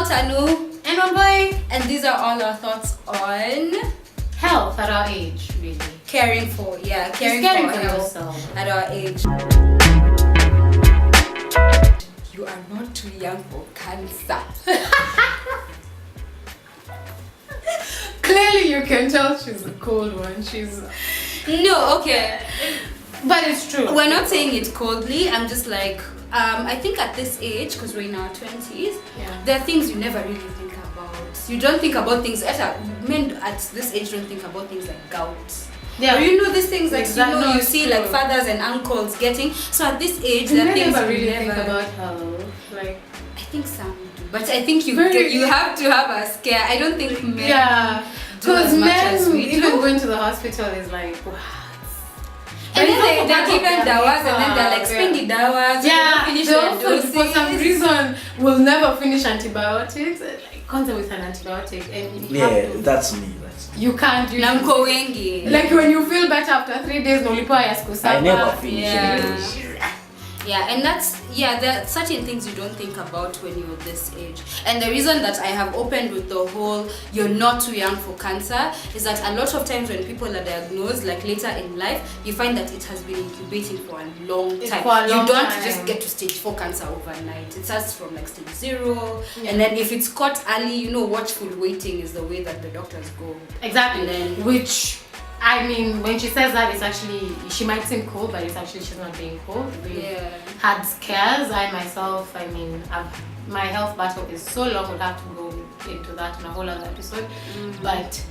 all Tanu And Wambui. and these are all our thoughts on Health at our age, really. caring for Just caring for health yourself. at our age. You are not too young for cancer. Clearly you can tell she's a cold one. No, okay. But it's true. We're not saying it coldly. I'm just like, I think at this age, because we're in our 20s, there are things you never really think about. You don't think about things, men at this age don't think about things like gout. Yeah. Or you know these things like Exactly. you see like fathers and uncles getting. So at this age, You there are things never you really never think about health. Like, I think some do, but I think you Very- you have to have a scare. I don't think men yeah. do as Because much as men, we even do. going to the hospital is like, wow. And then it's they're also given part of their dawas and then they're like makeup, spend the dawas. Yeah, finish they their also, for some doses. reason, will never finish antibiotics. Like, contact with an antibiotic, and you have to, that's me. you can't. You Na should- mko wengi. like when you feel better after 3 days, no lipo ya siku I saba. never finish Yeah. anything. Yeah, and there are certain things you don't think about when you're this age. And the reason that I have opened with the whole you're not too young for cancer is that a lot of times when people are diagnosed like later in life, you find that it has been incubating for a long time. For a long you don't time. just get to stage 4 cancer overnight. It starts from like stage 0, and then if it's caught early, watchful waiting is the way that the doctors go. Exactly. And then- Which, I mean, when she says that, it's actually, she might seem cool, but it's actually she's not being cool. We've had scares. I myself, I mean, my health battle is so long, we'll have to go into that in a whole other episode. But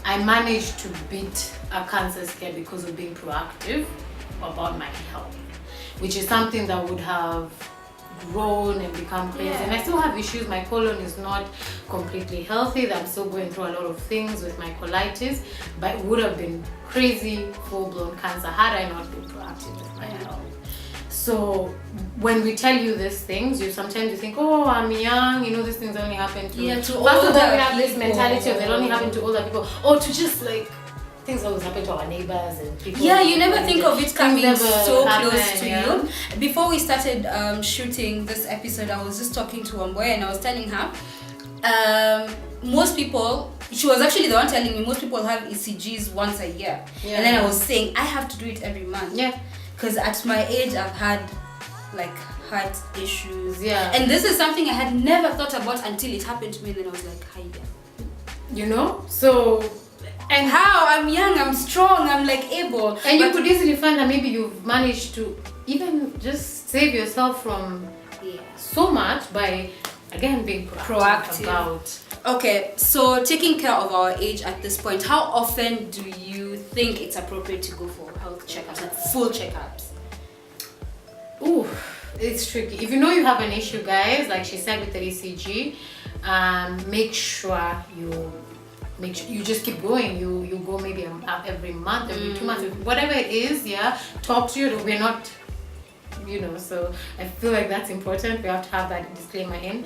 I managed to beat a cancer scare because of being proactive about my health, which is something that would have grown and become crazy. And I still have issues. My colon is not completely healthy. I'm still going through a lot of things with my colitis, but it would have been crazy full-blown cancer had I not been proactive with my health. So when we tell you these things, sometimes you think, oh, I'm young, these things only happen to to first of all, older we have this people. mentality of they only happen to older people, or to just like things always happen to our neighbors and people. Yeah, you never think of it Things coming never so happen, close to yeah. you. Before we started shooting this episode, I was just talking to Wambui and I was telling her, most people, she was actually the one telling me most people have ECGs once a year. Yeah. And then I was saying, I have to do it every month. Yeah. Because at my age, I've had like heart issues. Yeah. And this is something I had never thought about until it happened to me. And then I was like, hi. So, and How? I'm young, I'm strong, I'm like able. And you But- could easily find that maybe you've managed to even just save yourself from so much by, again, being proactive about. Okay, so taking care of our age at this point, how often do you think it's appropriate to go for health checkups, like full checkups? Ooh, it's tricky. If you know you have an issue, guys, like she said with the ECG, make sure you just keep going. You go maybe every month, every 2 months, whatever it is. Yeah, talk to you. We're not, So I feel like that's important. We have to have that disclaimer in.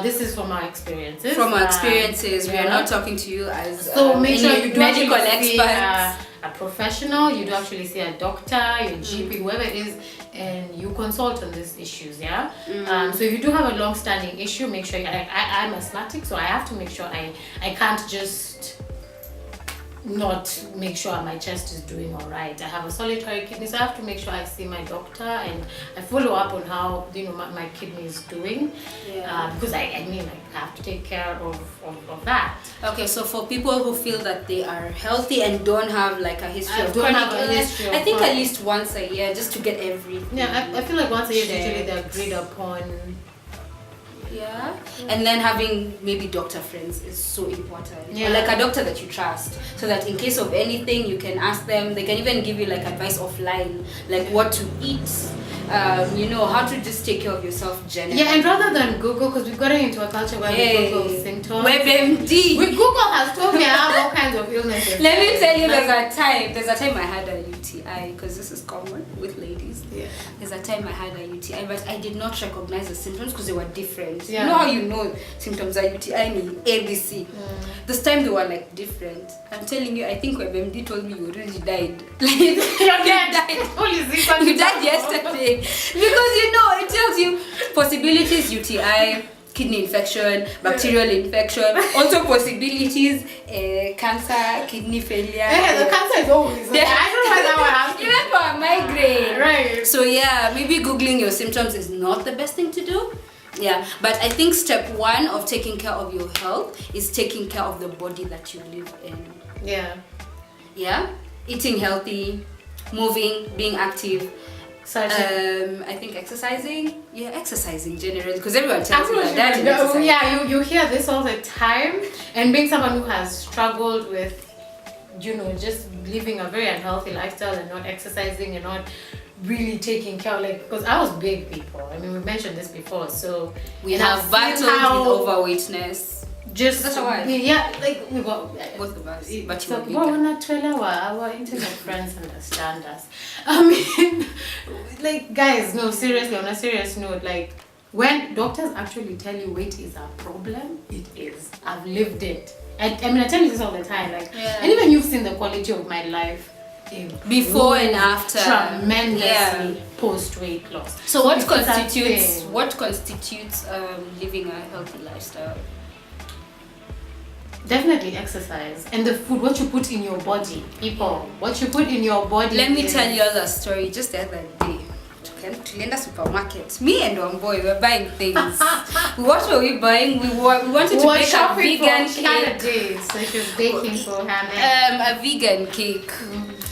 This is from our experiences. From our experiences, we are not talking to you as So make sure you do medical actually see experts. a professional. You do actually see a doctor, your GP, whoever it is, and you consult on these issues. Yeah. So if you do have a long-standing issue, make sure. I'm asthmatic, so I have to make sure I can't just not make sure my chest is doing all right. I have a solitary kidney, so I have to make sure I see my doctor and I follow up on how my kidney is doing. Because I have to take care of that. Okay, so for people who feel that they are healthy and don't have like a history of Don't chronic have a illness, history of I think at chronic- least once a year just to get everything. Yeah, I feel like once a year is checked. usually they're agreed upon. Yeah. And then having maybe doctor friends is so important. Yeah. Or like a doctor that you trust, so that in case of anything you can ask them. They can even give you like advice offline, like what to eat, how to just take care of yourself generally. Yeah, and rather than Google, because we've gotten into a culture where we Google symptoms. WebMD. Google has told me I have all kinds of illnesses. Let me tell you, there's a time I had a UTI, because this is common with ladies. Yeah. There's a time I had a UTI, but I did not recognize the symptoms because they were different. Yeah. You know how you know symptoms are UTI and ABC? This time they were like different. I'm telling you, I think WebMD told me you already died. Like, you died. You died yesterday. Because it tells you possibilities UTI, kidney infection, bacterial infection, also possibilities, cancer, kidney failure. Yeah, the cancer is always. Yeah. I don't know why that one happens. Even for a migraine. Right. So yeah, maybe Googling your symptoms is not the best thing to do. Yeah, but I think step 1 of taking care of your health is taking care of the body that you live in. Yeah. Yeah, eating healthy, moving, being active. I think exercising. Yeah, exercising generally, because everyone tells me that. Yeah, you hear this all the time. And being someone who has struggled with, just living a very unhealthy lifestyle and not exercising and not really taking care, because I was big, people. I mean, we mentioned this before, so we have battled with overweightness. Just that's why. Yeah, we got both of us. But so we're not 12 our internet friends understand us. I mean, guys, no, seriously, on a serious note, when doctors actually tell you weight is a problem, it is. I've lived it. I tell you this all the time, and even you've seen the quality of my life before and after tremendously post weight loss. So what constitutes living a healthy lifestyle? Definitely exercise and the food, what you put in your body, people. What you put in your body. Let me tell you a story. Just the other day, tulienda supermarket. Me and Wambui were buying things. What were we buying? We wanted to bake a vegan cake. So she was baking for her a vegan cake.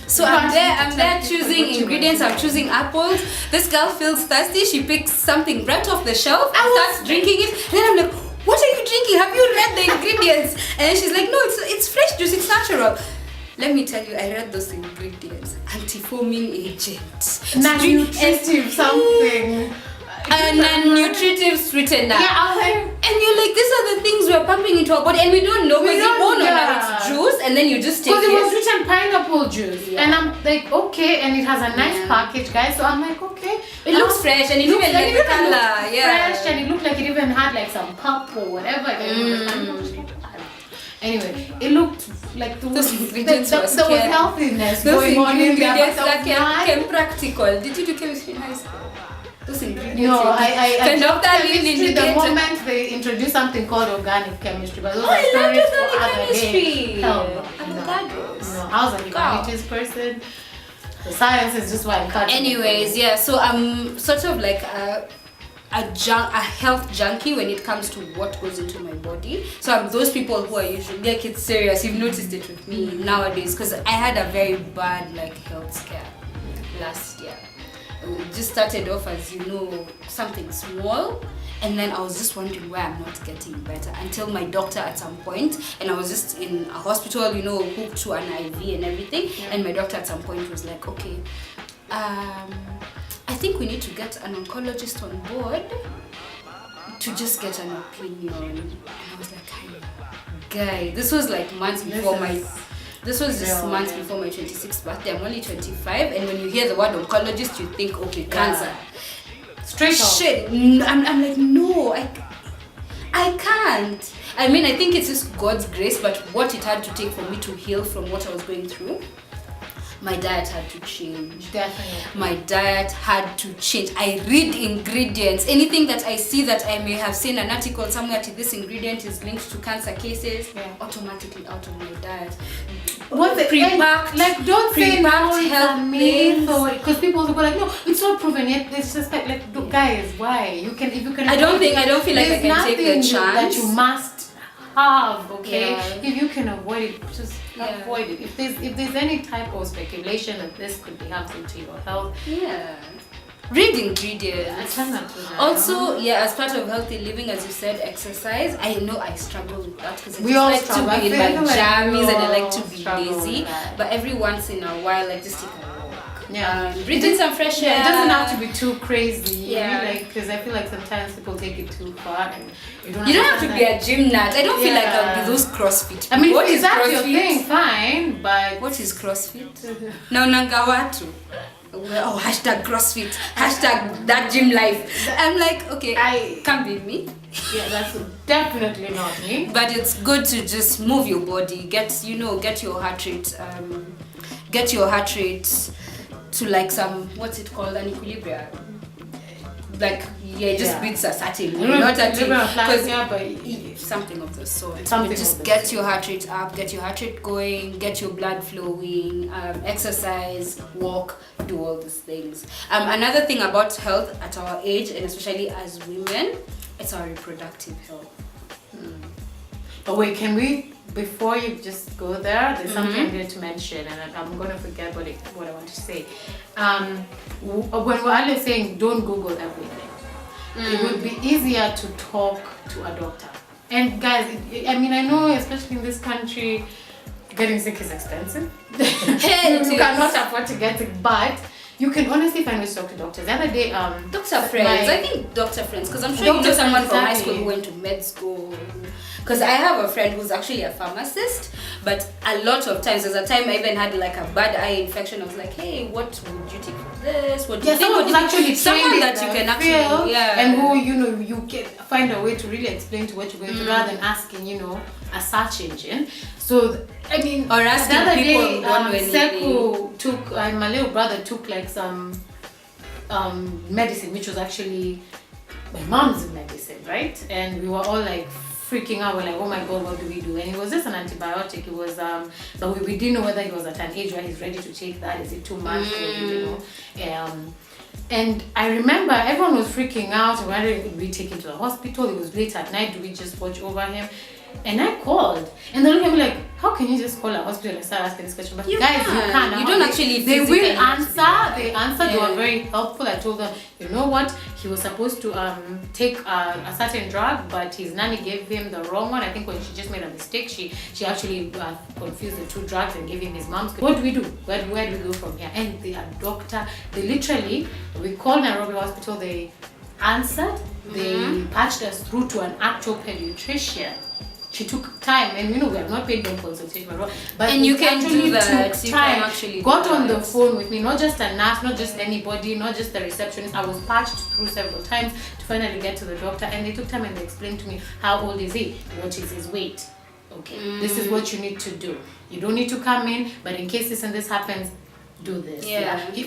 So I'm there choosing ingredients. I'm choosing apples. This girl feels thirsty. She picks something right off the shelf and starts drinking it. And then I'm like, what are you drinking? Have you read the ingredients? And then she's like, no, it's fresh juice, it's natural. Let me tell you, I read those ingredients. Anti-foaming agent. Non-nutritive something. Non-nutritive sweetener. Yeah, I was like, and you're like, these are the things we're pumping into our body, and we don't know. We don't know that it's juice, and then you just take it. Because it was written pineapple juice, and I'm like, okay, and it has a nice package, guys. So I'm like, okay, it looks fresh, and it even like the color, fresh, and it looked like it even had some pulp or whatever. Anyway, it looked like there was healthiness going on in there. Ingredients that came practical. Did you do chemistry in high school? Those ingredients. No, I chemistry the moment they introduced something called organic chemistry, but those are stories for other day. No, I was a humanities person. The science is just why I'm cutting. Anyways, yeah. So I'm sort of like a health junkie when it comes to what goes into my body. So I'm those people who are usually it's serious. You've noticed it with me nowadays because I had a very bad health scare last year. It just started off as something small, and then I was just wondering why I'm not getting better until my doctor at some point, and I was just in a hospital, hooked to an IV and everything, and my doctor at some point was like, okay, I think we need to get an oncologist on board to just get an opinion. And I was like, guy, this was months before months before my 26th birthday. I'm only 25, and when you hear the word oncologist, you think, okay, cancer. Straight shit. I'm like, no, I can't. I mean, I think it's just God's grace, but what it had to take for me to heal from what I was going through, my diet had to change. Definitely. My diet had to change. I read ingredients. Anything that I see that I may have seen an article somewhere to this ingredient is linked to cancer cases, automatically out of my diet. What's it? Pre-packed, don't say no, it's health a myth, because people will go like, no, it's not proven yet. It's just guys, why? If you can. I don't feel like I can take the chance. That you must have, okay? Yeah. If you can avoid it, just avoid it. If there's any type of speculation that this could be harmful to your health, read ingredients. Also, as part of healthy living, as you said, exercise. I know I struggle with that because I like to be in my jammies and I like to be lazy. But every once in a while, just take a walk. Breathing some fresh air. It doesn't have to be too crazy. Because I feel like sometimes people take it too far, and you don't have to be a gym nut. I don't feel like I'll be those CrossFit. I mean, what is that your thing? Fine, but what is CrossFit? No, Nangawatu. Oh, hashtag CrossFit, hashtag that gym life. I'm like, okay, can't be me. Yeah, that's definitely not me. But it's good to just move your body, get your heart rate, to some, what's it called, an equilibrium. Yeah, it just beats a certain way, You not a something of the sort. Something just get your heart rate up, get your heart rate going, get your blood flowing, exercise, walk, do all these things. Another thing about health at our age, and especially as women, it's our reproductive health. But wait, can we, before you just go there, there's something I'm going to mention, and I'm going to forget what I want to say. When we're always saying don't Google everything, it would be easier to talk to a doctor. And guys, I mean, I know, especially in this country, getting sick is expensive. You cannot afford to get sick, but you can honestly find ways to talk to doctors. The other day, doctor friends. I think doctor friends, because I'm sure you know someone from high school who went to med school. Because I have a friend who's actually a pharmacist, but a lot of times, there's a time I even had like a bad eye infection. I was like, hey, what would you take for this? What do you think? Someone actually someone that you can actually, and who you can find a way to really explain to what you're going through, rather than asking, a search engine. So I mean, or asking the other people day, who don't know anything. took my little brother took like some medicine, which was actually my mom's medicine, right? And we were all like freaking out. We're like, oh my god, what do we do? And it was just an antibiotic. It was but we didn't know whether he was at an age where he's ready to take that. Is it too much? And I remember everyone was freaking out. Whether could we take him to the hospital? It was late at night. Do we just watch over him? And I called, and they looked at me like, how can you just call a hospital and start asking this question? But guys, you can't. You don't actually. They will answer. They answered. They were very helpful. I told them, you know what? He was supposed to take a certain drug, but his nanny gave him the wrong one. I think when she just made a mistake, she actually confused the two drugs and gave him his mom's. What do we do? Where do we go from here? And the doctor, we called Nairobi Hospital. They answered. They patched us through to an actual pediatrician. She took time, and we have not paid them consultation, but and you can do that. Took you time, can actually got on the phone with me, not just a nurse, not just anybody, not just the receptionist. I was patched through several times to finally get to the doctor, and they took time and they explained to me how old is he, what is his weight. Okay, this is what you need to do. You don't need to come in, but in case this and this happens, do this.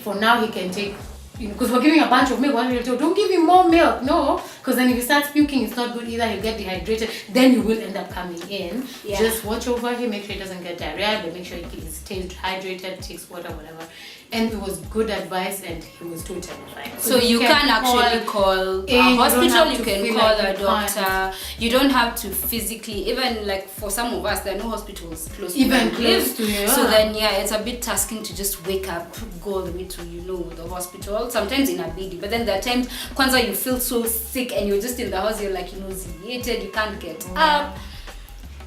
For now, he can take. Because we're giving a bunch of milk, don't give him more milk, no, because then if he starts puking, it's not good either. He'll get dehydrated, then you will end up coming in. Just watch over him, make sure he doesn't get diarrhea, but make sure he stays hydrated, takes water, whatever. And it was good advice, and he was totally fine. So you can actually call a hospital, you can call a doctor. You don't have to physically, even like for some of us, there are no hospitals close to even close to you. So then it's a bit tasking to just wake up, go all the way to the hospital. Sometimes in a biggie, but then there are times kwanza you feel so sick and you're just in the house, you're like nauseated, you can't get up.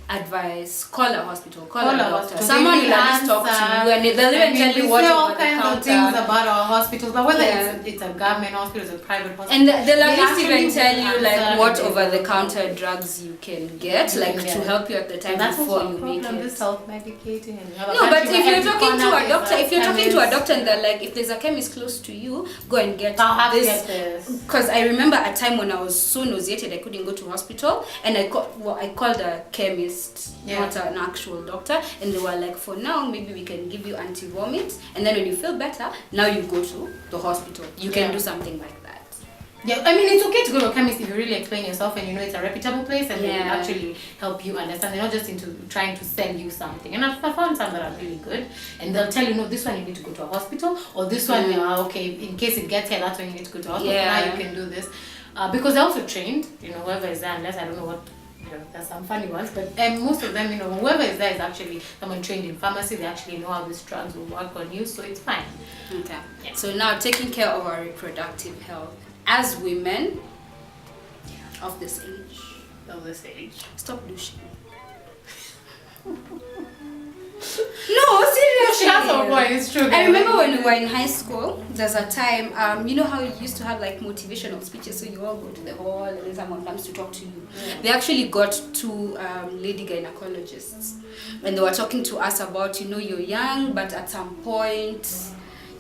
Advice: call a hospital, call a doctor. Someone will at least talk to you, and they'll even tell you what all kinds of things about our hospitals, but whether it's a government hospital, it's a private hospital, and they'll at least even tell you like what over-the-counter drugs you can get, to help you at the time before you make it. Self-medicating, and but if you're talking to a doctor, and they're like, if there's a chemist close to you, go and get this. Because I remember a time when I was so nauseated, I couldn't go to hospital, and I called a chemist. Not an actual doctor, and they were like, for now maybe we can give you anti-vomit, and then when you feel better, now you go to the hospital. You can do something like that. I mean, it's okay to go to a chemist if you really explain yourself and it's a reputable place, and they will actually help you understand. They're not just into trying to sell you something. And I've found some that are really good, and they'll tell you, no, this one you need to go to a hospital, or this one, okay, in case it gets here, that's when you need to go to a hospital. Now you can do this. Because they're also trained, whoever is there, unless I don't know what. There's some funny ones, but most of them, whoever is there is actually someone trained in pharmacy. They actually know how these drugs will work on you, so it's fine. Okay. So now, taking care of our reproductive health as women of this age, stop douching. No, seriously. That's our point. It's true. I remember when we were in high school, there's a time, you know how you used to have like motivational speeches, so you all go to the hall and then someone comes to talk to you. They actually got two lady gynecologists, and they were talking to us about, you're young, but at some point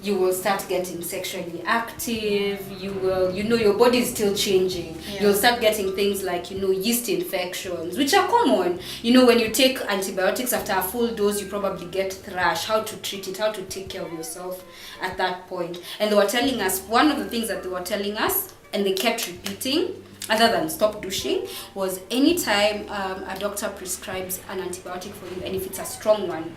you will start getting sexually active, you will, your body is still changing. You'll start getting things like, yeast infections, which are common. When you take antibiotics after a full dose, you probably get thrush, how to treat it, how to take care of yourself at that point. And they were telling us, one of the things that they were telling us and they kept repeating, other than stop douching, was anytime a doctor prescribes an antibiotic for you, and if it's a strong one,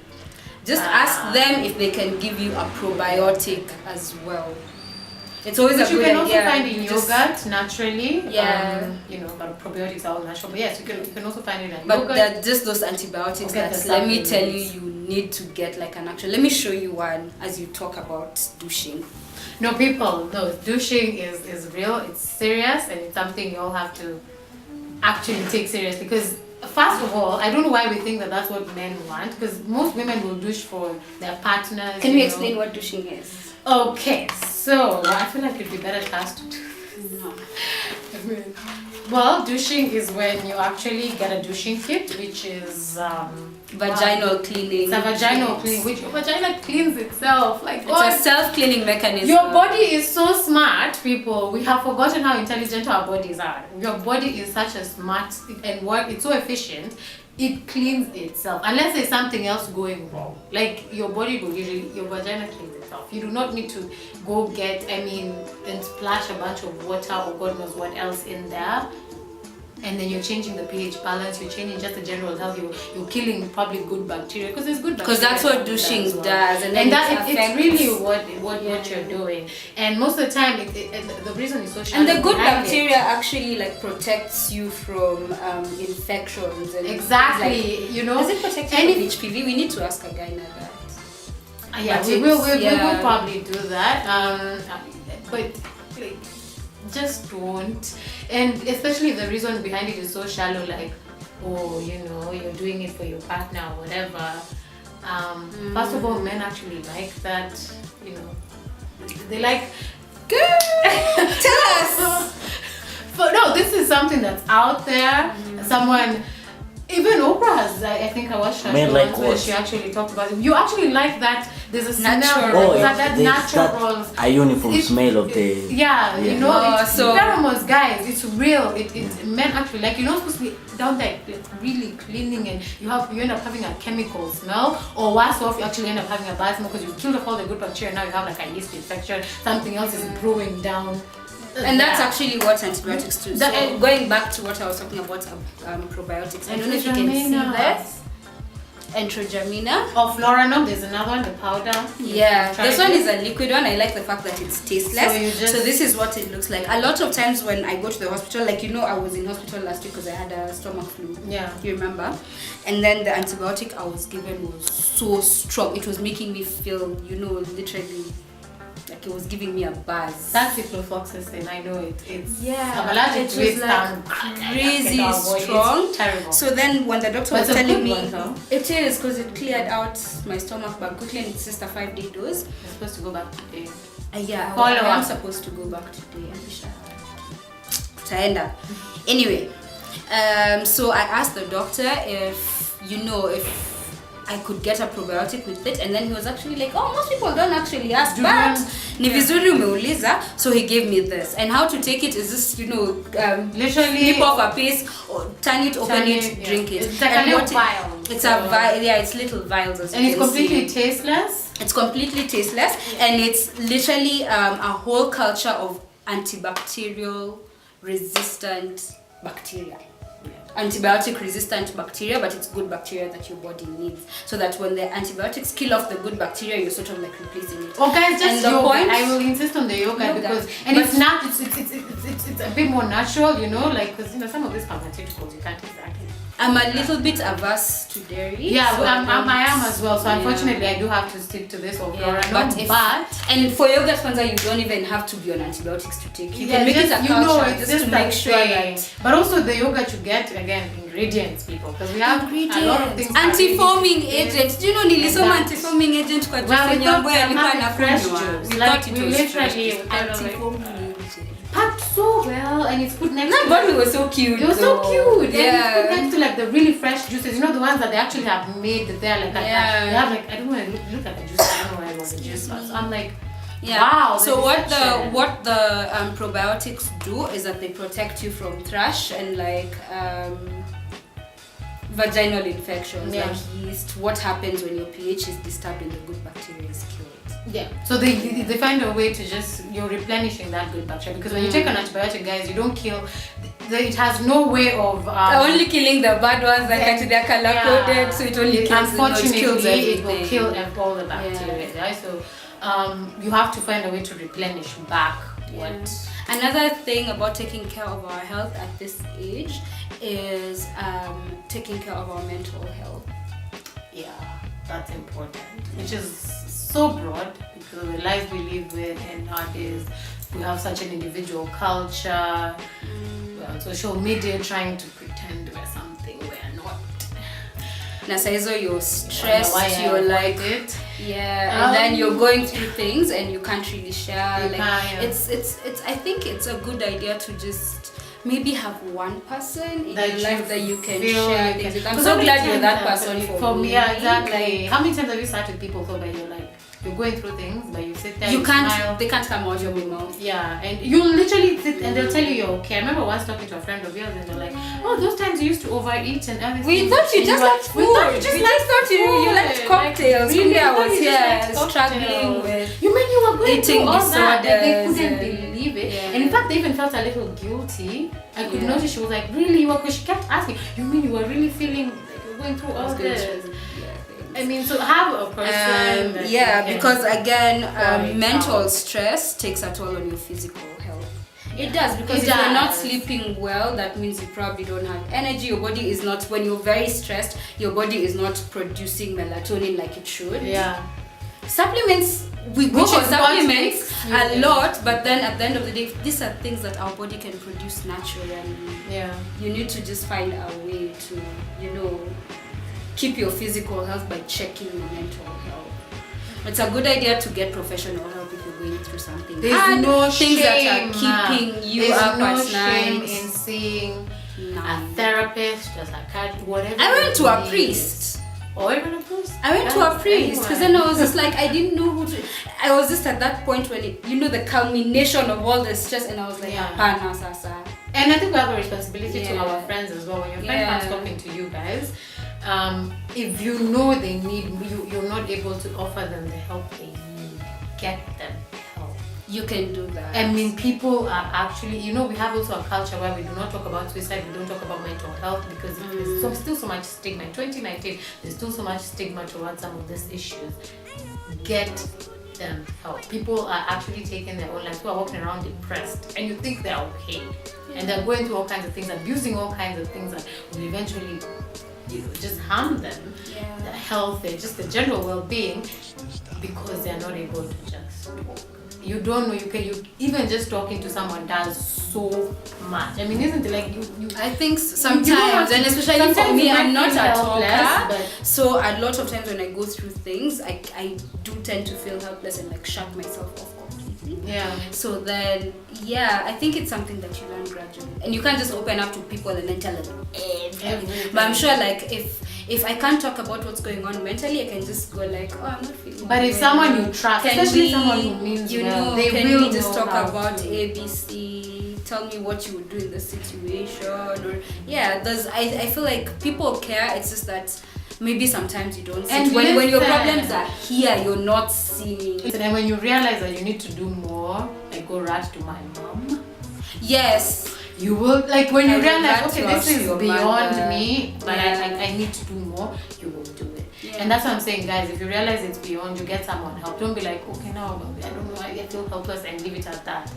just ask them if they can give you a probiotic as well. It's always which a you good can also idea. find in yogurt naturally. Yeah. But probiotics are all natural. But yes, you can also find it in But yogurt. they're just those antibiotics Okay, that, the let me tell you, supplements. you need to get like an actual. Let me show you one as you talk about douching. No, people, no, douching is real, it's serious, and it's something you all have to actually take serious. Because, first of all, I don't know why we think that that's what men want, because most women will douche for their partners. Can you explain what douching is? Okay, so I feel like it'd be better class to do. No. Well, douching is when you actually get a douching kit, which is Vaginal cleaning. It's a vaginal cleaning, which your vagina cleans itself. Like It's a self-cleaning mechanism. your body is so smart, people. We have forgotten how intelligent our bodies are. Your body is such a smart and it's so efficient. It cleans itself unless there's something else going wrong. Like your body will usually, your vagina cleans itself. You do not need to go get, and splash a bunch of water or God knows what else in there. And then you're changing the pH balance, you're changing just the general health, you're killing probably good bacteria, because there's good bacteria. Because that's what douching does. And that it's really what you're doing. And most of the time, the reason is so shallow. And the good bacteria actually like protects you from infections. And exactly, like, you know. Does it protect you from HPV? We need to ask a guy now that. Yeah, But we will yeah. probably do that. But like, just don't. And especially the reason behind it is so shallow, like, oh, you know, you're doing it for your partner or whatever. First of all, men actually like that, you know. They like, Girl, tell us. but no, this is something that's out there. Someone, even Oprah has, I think I watched her Men show like once where what? she actually talked about it. You actually like that. There's a Natural. scenario Oh, that natural. a uniform It's- smell of the. Yeah, you know, Oh, it's so- pheromones, guys. It's real. It's men actually like, you're not supposed to be down there like, really cleaning, and you end up having a chemical smell, or worse off, you actually end up having a bad smell because you killed off all the good bacteria. Now you have like a yeast infection. Something else is brewing down. And that's actually what antibiotics do. That- So going back to what I was talking about, probiotics. I don't know if you can see this. Enterogermina. Of Floranum, there's another one, the powder. Yeah, Try this one it. is a liquid one. I like the fact that it's tasteless. So you just- So this is what it looks like. A lot of times when I go to the hospital, like, you know, I was in hospital last week because I had a stomach flu. Yeah. You remember? And then the antibiotic I was given was so strong. It was making me feel, you know, literally like it was giving me a buzz. That's ciprofloxacin. I know it. It's Yeah, I'm allergic it to was it. like crazy strong. It's terrible. So then when the doctor But was it's a telling good me, one, though. it is because it cleared out my stomach bug quickly, and it's just a 5-day dose. You're supposed to go back today. Yeah, Follow I am up. supposed to go back today. Taenda. Anyway, so I asked the doctor if, you know, if I could get a probiotic with it, and then he was actually like, oh, most people don't actually ask, but ni vizuri umeuliza. So he gave me this, and how to take it is just, you know, Literally flip off a piece, or turn it, open it, yeah. drink it. It's like And a little what vial. It's a vial, yeah, it's little vials as And you it's can completely see. tasteless. It's completely tasteless, and it's literally a whole culture of antibacterial resistant bacteria. Antibiotic resistant bacteria, but it's good bacteria that your body needs, so that when the antibiotics kill off the good bacteria, you're sort of like replacing it. Oh guys, just And the yoga. point- I will insist on the yoga because, and But- it's not, it's a bit more natural, you know, like, because, you know, some of these pharmaceuticals you can't exactly. I'm a little bit averse to dairy. Yeah, so I am don't- as well. So yeah. unfortunately, I do have to stick to this or Yeah, Floranum, but and for yogurt sponsor, you don't even have to be on antibiotics to take. You yeah, can make just, it a you culture know, it's just just to like make sure saying. that. But also the yogurt you get, again, ingredients, people, because we have a lot of things. Anti-foaming agent. Do you know nilisoma Exactly. anti-foaming agent kwa Well, juice we yenye thought ambayo we alikuwa had fresh anakunywa. juice. We Like, thought it we was fresh literally juice. were kind of like- Anti-foaming agent. packed so well, and it's put next That to bottle was so cute. it was so though. cute. Yeah. And it's put next to like the really fresh juices. You know, the ones that they actually have made there, like Yeah. they have like, I don't want to look at the juice. I don't know why it was a juice. So I'm like, Yeah. wow. So what deception. the probiotics do is that they protect you from thrush and like vaginal infections, Yeah. like yeast. What happens when your pH is disturbed and the good bacteria is killed? Yeah. So they find a way to you're replenishing that good bacteria, because when you take an antibiotic, guys, you don't kill. It has no way of only killing the bad ones that they're color coded, so it only kills. Unfortunately, it will kill all the bacteria. Yeah. Right? So you have to find a way to replenish back what. Another thing about taking care of our health at this age is taking care of our mental health. Yeah, that's important. Which is so broad, because of the lives we live with, and nowadays we have such an individual culture. We're on social media trying to pretend we're something we're not. Na saizo you're stressed, you're like it. Yeah, and then you're going through things and you can't really share. It's I think it's a good idea to just maybe have one person in your life that you can share things with. I'm so glad you're that person for me. Yeah, exactly. How many times have you sat with people so that you're like, you're going through things, but you sit there, they can't come out of your mouth. Yeah, and you literally sit and they'll tell you you're okay. I remember once talking to a friend of yours and they're like, oh, those times you used to overeat and everything. We thought you just liked food. We just thought you liked cocktails. Really, I was here struggling with. You mean you were going eating through all that? They couldn't and believe it. Yeah. And in fact, they even felt a little guilty. I could notice she was like, really? Because she kept asking, you mean you were really feeling like you're going through all this? I mean, so have a person. Because again, mental stress takes a toll on your physical health. It does, because if you're not sleeping well, that means you probably don't have energy. Your body is not, when you're very stressed, your body is not producing melatonin like it should. Yeah. Supplements, we go for supplements a lot, but then at the end of the day, these are things that our body can produce naturally. Yeah. You need to just find a way to, keep your physical health by checking your mental health. It's a good idea to get professional help if you're going through something. There's no things shame that are keeping you up at night. There's no shame in seeing a therapist, just a cat, whatever. I went to a priest. Or even a priest? I went to a priest because then I was just like, I didn't know who to. I was just at that point when the culmination of all the stress, and I was like, Hapana sasa. And I think we have a responsibility to our friends as well. When your friend comes talking to you guys, if you know they need, you're not able to offer them the help they need, get them help. You can do that. I mean, people are actually, we have also a culture where we do not talk about suicide, we don't talk about mental health, because there's still so much stigma. In 2019, there's still so much stigma towards some of these issues. Get them help. People are actually taking their own lives, who are walking around depressed, and you think they're okay. And they're going through all kinds of things, abusing all kinds of things that will eventually just harm them, their health, just the general well-being, because they're not able to just talk. You don't know, you even just talking to someone does so much. I mean, isn't it like you I think sometimes, and especially for me, I'm not a talker, so a lot of times when I go through things, I do tend to feel helpless and like shut myself off completely. Yeah. So then, I think it's something that you learn gradually, and you can't just open up to people and then tell them everything. But I'm sure, like, if I can't talk about what's going on mentally, I can just go like, oh, I'm not feeling. But if someone you trust, especially someone who means well, they will just talk about ABC. Tell me what you would do in the situation, or I feel like people care. It's just that maybe sometimes you don't see. And when your problems are here, you're not seeing. And when you realize that you need to do more, like go right to my mom. Yes. You will, like, when you realize, okay, this is beyond me, but I need to do more, you will do it. Yeah. And that's what I'm saying, guys. If you realize it's beyond, you get someone help. Don't be like, okay, now I don't know, I feel helpless, and leave it at that.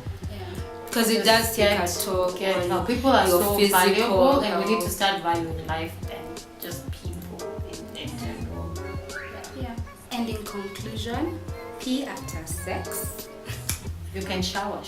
Because it does take a toll. People are so valuable, and we need to start valuing life and just people in general. Yeah. And in conclusion, pee after sex. You can shower.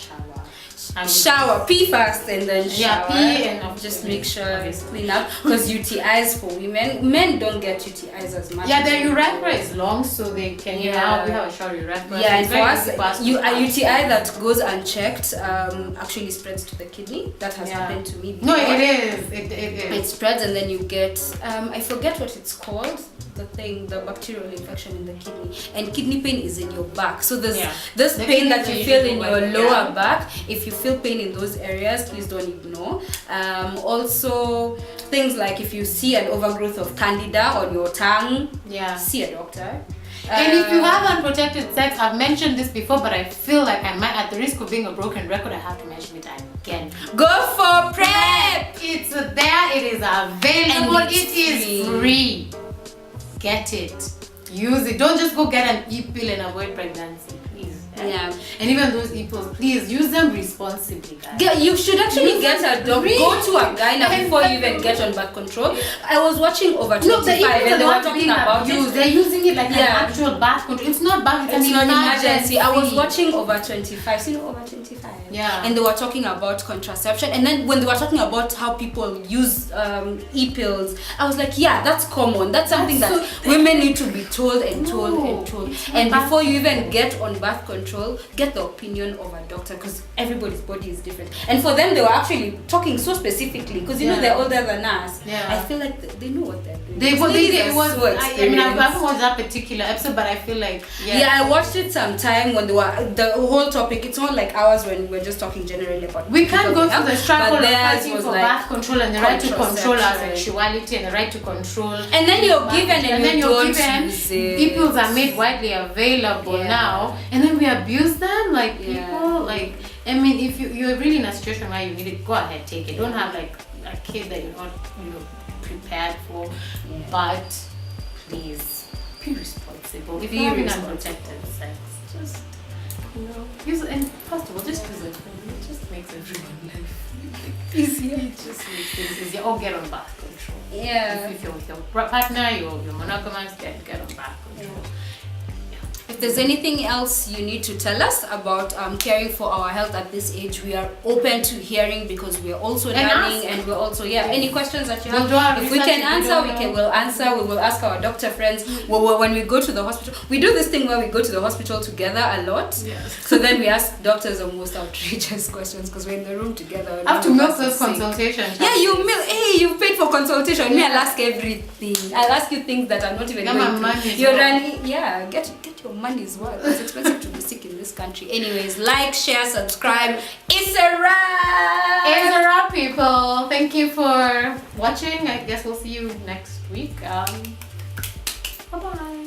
Shower, pee first and then shower. Pee and just make sure it's clean up, because UTIs for women, men don't get UTIs as much. Yeah, their urethra is long, so they can. We have a short urethra. Yeah, and for us, a UTI that goes unchecked actually spreads to the kidney. That has happened to me before. No, it is. It is. It spreads, and then you get I forget what it's called. The bacterial infection in the kidney, and kidney pain is in your back. So there's this pain that you feel in your lower back. If you feel pain in those areas, please don't ignore. Also, things like if you see an overgrowth of candida on your tongue, see a doctor. And if you have unprotected sex, I've mentioned this before, but I feel like I might, at the risk of being a broken record, I have to mention it again. Go for PrEP! It's there, it is available, And it is free. Get it. Use it. Don't just go get an e-pill and avoid pregnancy, please. Yeah. And even those e-pills, please use them responsibly, guys. Yeah, you should actually get a doctor. Go to a gynae before you even get on birth control. I was watching over 25 and they were talking about it. They're using it like an actual birth control. It's not birth, it's not emergency. I was watching over 25. See, over 25. Yeah. And they were talking about contraception. And then when they were talking about how people use e-pills, I was like, yeah, that's common. That's something that women need to be told and told and told. And before you even get on birth control, get the opinion of a doctor, because everybody's body is different. And for them, they were actually talking so specifically, because you know they're older than us. Yeah. I feel like they know what they're doing. I haven't watched that particular episode, but I feel like I watched it sometime when they were the whole topic. It's not like ours when we're just talking generally about. We can't go through the struggle of fighting for like birth control and the right to control our sexuality and the right to control. And then you're given and you're given. E-pills are made widely available now, and then we abuse them like people. Like, I mean, if you're really in a situation where you need it, go ahead, take it. Don't have like a kid that you're not prepared for. But please be responsible. If you're having unprotected sex, just use it. And first of all, just use it. It just makes everyone's life easier. It just makes things easier. Or get on birth control. Yeah. If you're with your partner, you're monogamous, get on birth control. If there's anything else you need to tell us about caring for our health at this age, we are open to hearing, because we're also learning and we're also any questions that you have. If we can answer, we'll answer. We will ask our doctor friends. When we go to the hospital, we do this thing where we go to the hospital together a lot. Yes. So then we ask doctors the most outrageous questions, because we're in the room together. I have to milk those consultations. Yeah, you milk. Hey, you paid for consultation. Me, I'll ask everything. I'll ask you things that are not even going to. You're running. Yeah, get your money's worth. It's expensive to be sick in this country. Anyways, like, share, subscribe. It's a wrap. It's a wrap, people. Thank you for watching. I guess we'll see you next week. Bye bye.